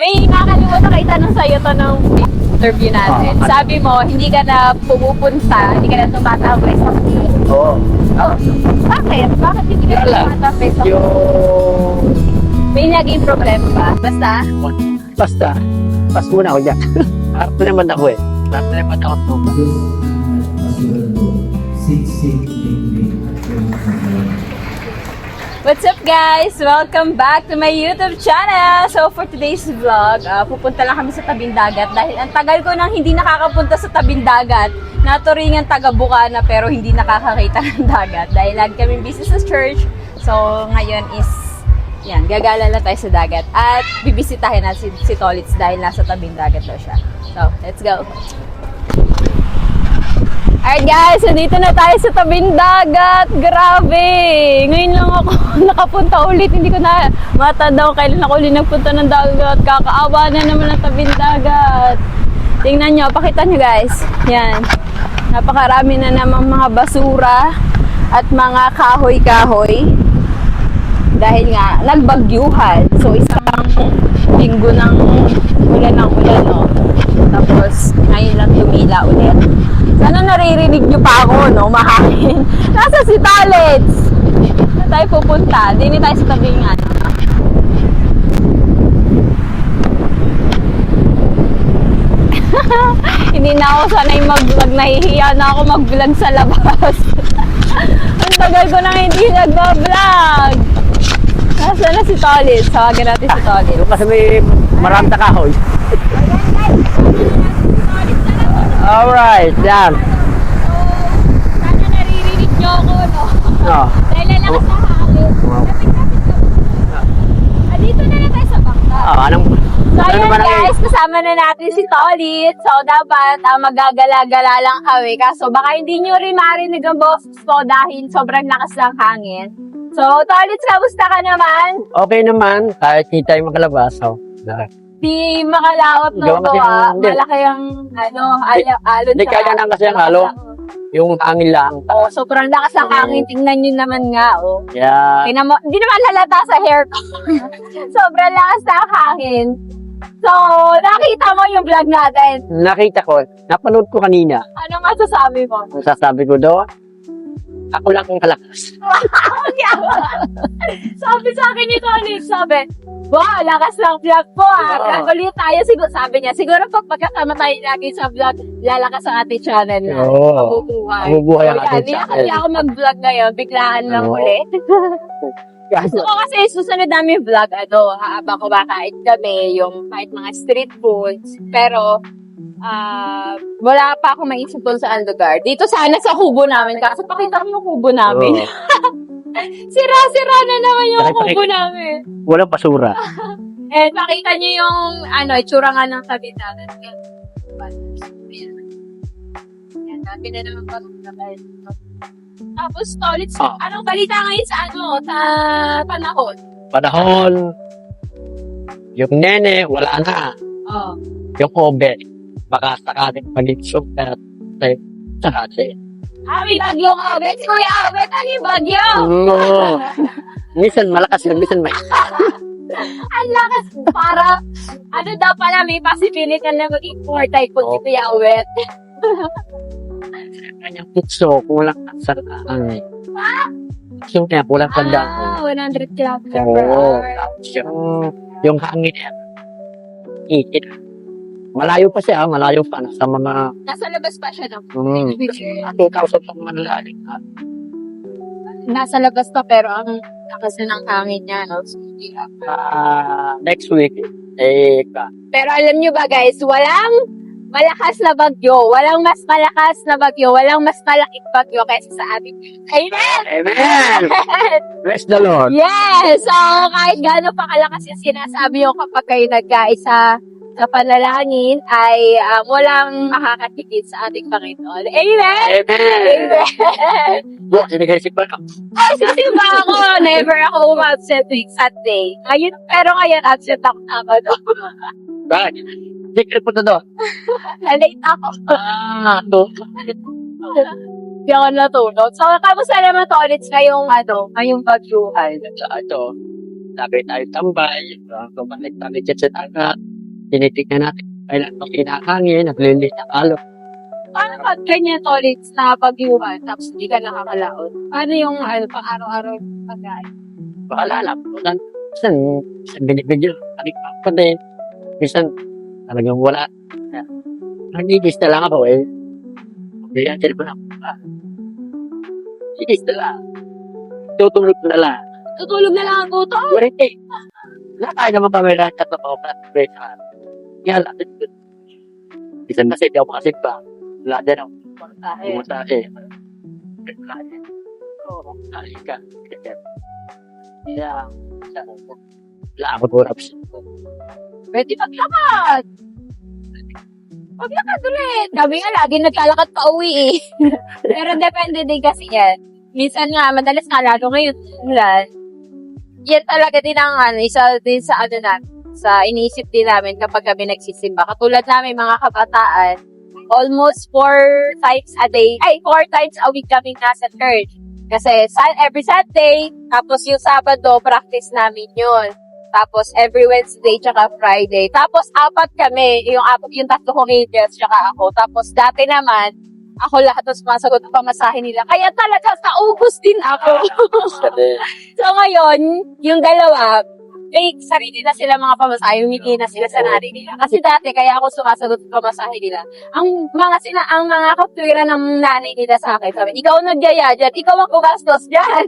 May nakalimutan ka itanong sa'yo to ng interview natin. Sabi mo, hindi ka na pumupunta, hindi ka na tumatambay sa pool. Oo. Oh, bakit? Bakit hindi ka na tumatambay sa pool? Yung... May naging problema ba? Basta? Basta. Pas muna ako dyan. Harap na naman ako eh. Harap na naman ako to. What's up guys? Welcome back to my YouTube channel! So for today's vlog, pupunta lang kami sa tabing dagat dahil ang tagal ko nang hindi nakakapunta sa tabing dagat. Naturingan taga Bukana pero hindi nakakakita ng dagat dahil lagi kami busy sa church. So ngayon is, yan, gagala na tayo sa dagat at bibisitahin natin si Tolitz dahil nasa tabing dagat daw siya. So let's go! Alright guys, nandito na tayo sa tabing dagat. Grabe! Ngayon lang ako nakapunta ulit. Hindi ko na matanda kung kailan ako ulit nagpunta ng dagat. Kakaawa na naman ang tabing dagat. Tingnan nyo, pakita nyo guys. Yan. Napakarami na namang mga basura at mga kahoy-kahoy. Dahil nga, nagbagyuhan. So, isang linggo ng ulan ng ulan, no? Tapos, ngayon lang tumila ulit. Sana naririnig nyo pa ako, no? Mahangin. Nasa si Tolitz! Saan tayo pupunta? Dini tayo sa tabing, ano? Hindi na ako sanay mag-vlog. Nahihiya na ako mag-vlog sa labas. Ang tagal ko nang hindi nag-vlog. Nasaan na si Tolitz? Tawagin natin si Tolitz. Kasi may maraming kahoy. Alright, yan. Sana naririnig nyo ako, no? No. Dahil lalakas sa hangin. Lapit-lapit ka muna. Dito na lang tayo sa bangka. Anong... So, ano ayan naman ang- guys, kasama na natin si Tolitz. So, dapat magagala-gala lang kami. Kaso, baka hindi nyo rin marinig ang boses ko dahil sobrang lakas ng hangin. So, Tolitz, kamusta ka naman? Okay naman, kahit kita yung makalabas. So, Di makalaot Hindi no ako to kasi- hindi. malaki ang alon Hindi kaya lang kasi ang halo. Yung hangin lang. Oh, sobrang lakas ng hangin. Tingnan nyo naman nga, oh. Yeah. Tingnan mo, hindi naman halata sa hair ko. Sobrang lakas ng hangin. So, nakita mo yung vlog natin. Nakita ko, napanood ko kanina. Ano nga sasabi mo? Ang sasabi ko doon, ako lang ang kalakas. Sabi sa akin ni Tony, sabi, wow, lakas ng vlog po ah. Kagulit tayo, sabi niya. Siguro pag magkasama tayo lagi sa vlog, lalakas ang ating channel na. Oo. Mabubuhay. Mabubuhay ang So, yan, ating hindi channel. kasi ako mag-vlog ngayon, biglaan lang Oo. ulit. Gusto ko kasi susunod namin vlog, habang kumakain kami, yung kahit mga street foods. Pero, wala pa akong maisip doon sa lugar. Dito sana sa kubo namin, kasi pakita mo yung kubo namin. Oo. Sira-sira na naman yung Pakita- kubo namin. Walang basura. And pakita niyo yung, itsura nga ng tabi natin. Yan, dami na naman patungkol. Tapos, Tolitz, anong balita ngayon sa sa panahon? Panahon, yung nene, wala na. Oh. Yung obe, baka sakaling panigsog na sakati. May bagyo ka, bet. Kuya, bet, ano yung bagyo? Oo. Minsan malakas lang, minsan may. Ang lakas, para, daw pala, may possibility na maging more typhoon si Kuya Uwet. Kanyang putso, kung walang saraan. Yung kaya, walang tanda. 100 km per Oo. hour. Tapos yung hangin, ikit. Malayo pa siya, malayo pa sa mga Nasa labas pa siya ng 2,000 pang manlaling. Nasa labas pa, pero ang lakas na ng hangin niya, no? So, hindi Next week, Pero alam nyo ba guys, walang malakas na bagyo, walang mas malakas na bagyo, walang mas malaking bagyo kaysa sa ating. Amen! Amen! Bless the Lord. Yes! So, kahit gaano pa kalakas yung sinasabi yung kapag kayo nagkaisa sa panalangin, ay walang makakatigil sa ating Panginoon. Amen! Amen! Amen! Buwan, sinigaysip ba ka? Ay, sisimba ako! Never ako umabsent week Sunday. Pero ngayon, absent ako Sabado. Bakit? Hindi ka punta doon. Na-late ako. Doon. Hindi ako natulog. So, kamusta naman to ulit ngayong bagyuhan? Sa ito, sabi tayo tambay, kumalik tayo dyan sa dagat. tinitignan natin. Kailan pa kinakangin, naglilis na kalo. Paano pag ganyan ulit na pag-iwan tapos hindi ka nakakalaot? Paano yung pang araw-araw yung pagkain? Paalala, minsan binibigyan, tarik pa din. Minsan, talagang wala. Nagigis na lang ako eh. Kaya, telephone ako. Nagigis na lang. Tutulog na lang. Tutulog na lang ang guto? Wala kaya naman kami lahat at napapapres. Kaya lang, isang kasi di ako makasip pa. Wala din ako. Pumunta eh. Wala din. Oo, kali ka. Kaya, wala ako po absent. Pwede maglakad. Maglakad ulit. Kami nga lagi naglalakad pa uwi eh. Pero depende din kasi yan. Minsan nga, madalas nga lalo ngayon, ulan. Yan talaga din ang isa din sa sa iniisip din namin kapag kami nagsisimba. Katulad namin mga kabataan, almost 4 times a week kami nasa church. Kasi every Sunday, tapos yung Sabado, practice namin yun. Tapos every Wednesday, tsaka Friday. Tapos 4 kami, yung 3 kong angels, tsaka ako. Tapos dati naman, ako lahat ng sumasagot ang pamasahe nila. Kaya talaga, naubos din ako. So ngayon, yung dalawa, may sarili na sila mga pamasahe, humiti na sila sa nanay nila. Kasi dati, kaya ako sumasagot ng pamasahe nila. Ang mga kaptwira ng nanay nila sa akin, sabi, ikaw nagyaya dyan, ikaw ang kugastos dyan.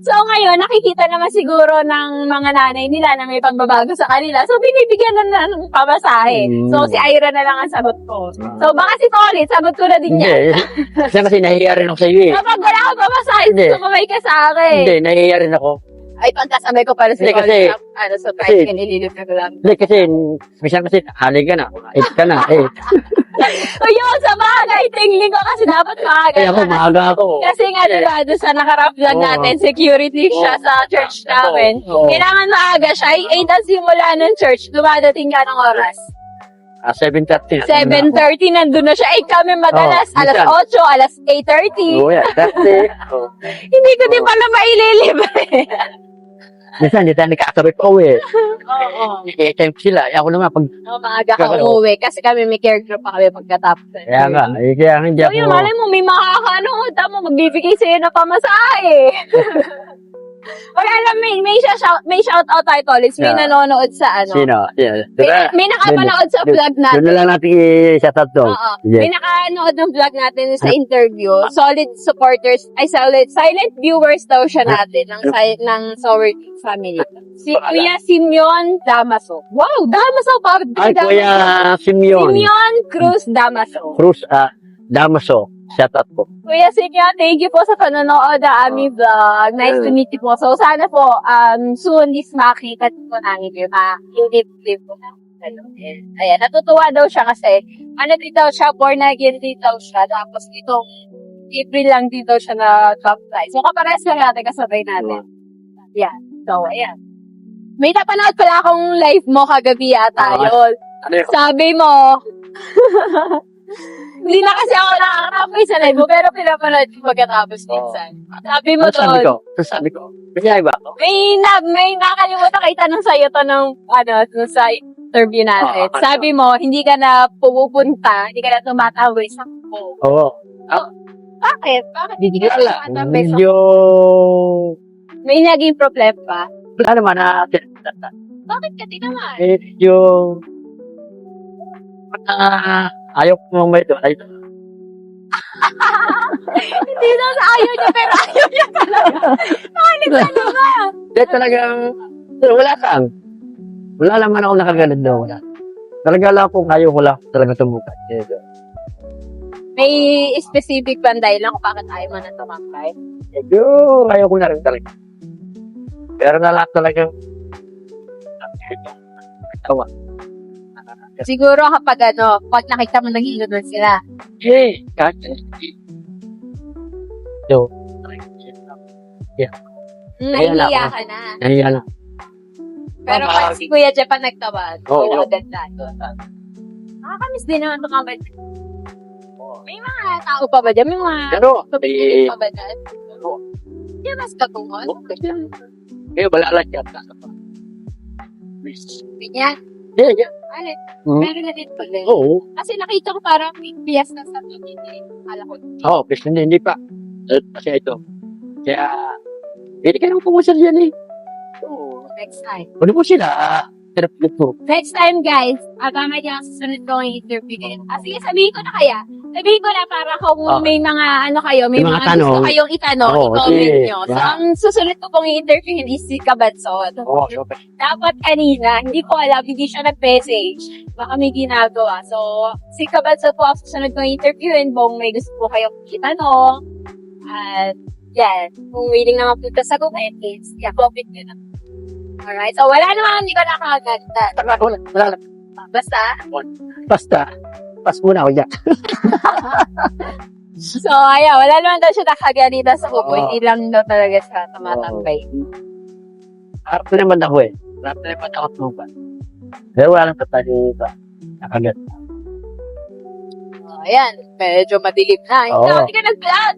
So ngayon, nakikita naman siguro ng mga nanay nila na may pagbabago sa kanila. So binibigyan na ng pamasahe. So si Ira na lang ang sagot ko. So baka si Tolit, sagot ko na din yan. Kasi nahihiya rin ako sa iyo eh. Kapag wala akong pamasahe, sumabay ka sa akin. Hindi, nahihiya rin ako. Ay, pagkasabay ko para sa Hindi, kasi- sa price nililip na ko lang. Hindi, kasi, minsan kasi, halig ka na, eat ka na, eh. O yun, sa bagay, tingling ko kasi dapat maaga. Kaya ako, maaga ako. Kasi nga, diba, doon sa nakarap vlog Oo. natin, security siya sa church namin. Oo. Kailangan maaga siya. 8 ang simula ng church. Dumadating ka ng oras. 7:30. 7:30, nandun na siya. Kami madalas, Oo, alas minsan. 8, alas 8:30. Oo, yan. That's it. Oo. Hindi ko din pala maililibre. Minsan, hindi tayo nagkakasabay pa uwi. Oo. I-time sila. Ako naman, pag, Maaga ka Kaya- umuwi kasi kami may care group pa kami pagkatapos. kaya nga, kaya hindi So ako. yun, malay mo, may makakanood. Tama, magbibigay sa'yo na pamasahe. Or alam, may shout out tayo, Tolis. May Yeah. nanonood sa Sino? May nakapanood sa vlog Doon natin. na lang natin i-shout to. Oo. Yes. May nakanood ng vlog natin sa interview. Solid supporters, silent viewers daw siya natin ng Sour Family. Si Kuya Simeon Damaso. Wow, Damaso! Ay, Kuya Simeon. Simeon Cruz Damaso. Cruz, Damaso. Shout out po. Kuya Simeon, thank you po sa panonood ng aming vlog. Nice to meet you po. So, sana po, soon is makita po namin yung live po na. Ayan, natutuwa daw siya kasi, din daw siya, born again din daw siya. Tapos, itong April lang din daw siya na top prize. So, kapares lang natin, kasabay natin. Yeah. So, ayan. May napanood pala akong live mo kagabi yata, yun. Ano yun? Sabi mo, hindi na kasi ako nakakapay sa live mo, pero pinapanood ko pagkatapos minsan. Sabi mo Ano doon, sabi ko? Kaya ba ako? may nakalimutan kayo tanong sa'yo to nung sa interview natin. Ano? Sabi mo, hindi ka na pupunta, hindi ka na tumatawid sa ko. Oo. Bakit? Bakit hindi ka na Wala. tumatawid sa Medyo... May naging problem pa? Wala naman na... Bakit ka din naman? Medyo... Ayaw ko may ito. Ay, Hindi daw sa ayaw niya, pero ayaw niya talaga. Bakit ka naman? Dahil talagang... Wala saan. Wala naman ako nakaganad na wala. Talaga lang kung ayaw ko lang talaga tumukat. May specific bang dahilan kung bakit ayaw mo na tumakay? Medyo ayaw ko na rin talaga. Pero na lang talagang... Tawa. Siguro kapag pag nakita mo nag-iinunan sila. Kahit... So, Nahihiya ka na. nahiya na. Pero pag si Kuya Jeff ang nagtawag, Oo. agad na. Nakakamiss din naman ito kamay. May mga tao pa ba dyan? May mga Pero, kapitid pa ba dyan? Di ba mas katungkol? kaya wala lang yan. Ganyan. Yeah. Ano, Hmm? meron na din pala. Oo. Kasi nakita ko parang bias na sa PBB. Kala ko. Oo, kasi hindi pa. Kasi ito. Kaya, hindi ka nang pumusal yan eh. Oo. Next time. Ano po sila? Sarap nito. Next time, guys, tama niya ang susunod kong interview din. Sige, sabihin ko na kaya. Sabihin ko na para kung may mga ano kayo, may May mga mga tanong. gusto kayong itanong, Oo, i-comment sige. nyo. So, Yeah. ang susunod ko pong i-interview is si Kabatsot. Oo, okay. Dapat kanina, hindi ko alam, hindi siya nag-message. Baka may ginagawa. So, si Kabatsot po ang susunod kong interviewin kung may gusto po kayong itanong. At, yan. Kung willing naman po sagutin, is, comment nyo na. Alright, so wala naman, hindi ko nakaganda. Wala lang. Basta, Basta. Pas muna ako dyan. so ayan, wala naman daw siya nakaganita sa kubo. Oo. Hindi lang daw talaga siya tumatambay. Harap na naman ako eh. Harap na naman ako tupa. Pero wala lang tatali pa. Nakagat. So, ayan, medyo madilim na. Oo. Ikaw, hindi ka nag-vlog.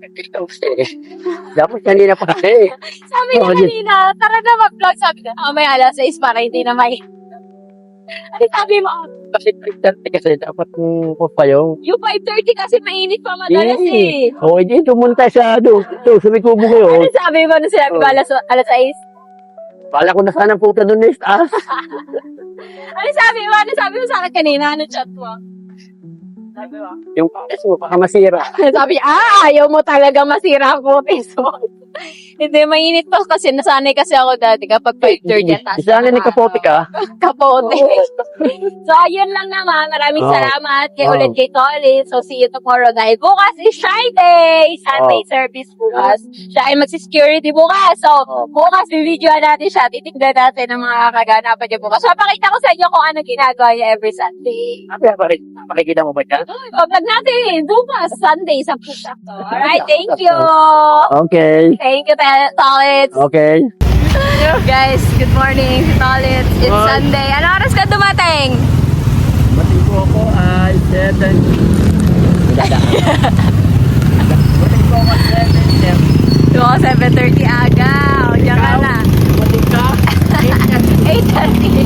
Ito kasi. Dapat kanina pa kasi. Sabi niya Oo, kanina, tara na mag-vlog. Sabi ko, may alas 6 para hindi na may... Ano sabi mo? Kasi 3:30 kasi dapat po pa yung. Yung 5:30 kasi mainit pa madalas eh. Oo, hindi. Tumunta sa doon. Ito, sa may kubo ko yun. Ano sabi mo nung sinabi ko Oo. alas 6? Bala ko na sana puta doon is taas. Ano sabi mo? Ano sabi mo sa akin kanina? Ano chat mo? Sabi mo? Yung pares mo, baka masira. Sabi, ayaw mo talaga masira ang putis mo. Hindi, mainit pa kasi nasanay kasi ako dati kapag 5:30 at Isa na ni Kapote ka. kapote. So, ayun lang naman. Maraming Oo. salamat kay Oo. ulit kay Tolly. So, see you tomorrow dahil bukas is Shy Day. Sunday service bukas. Siya ay magsisecurity bukas. So, Oo. bukas bibidyoan natin siya. Titignan natin ang mga kaganapan niya bukas. So, pakita ko sa inyo kung ano ginagawa niya every Sunday. Pakikita mo ba dyan? Vlog natin. Bukas, Sunday sa push-up to. Alright, thank you. Okay. Thank you, Tolits. Okay. Guys, good morning, Tolits. It's Good. Sunday. Ano oras ka dumating? Mating ko ako ay 7. Mating ko ako 7. Yung 7:30 aga. O, diyan ka na. Mating ka? 8:30.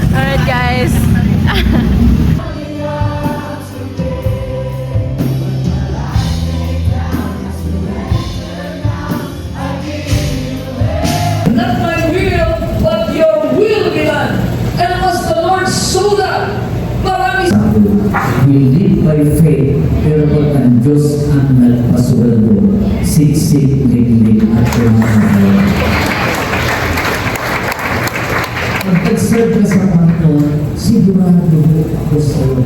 Alright, guys. Not my will, but your will be done. And as the Lord so that, marami We live by faith, pero pag ang Diyos ang nagpasuweldo, siksik, liglig, at pinakabayan. Pag nag-serve ka sa Panginoon, sigurado ako sa iyo.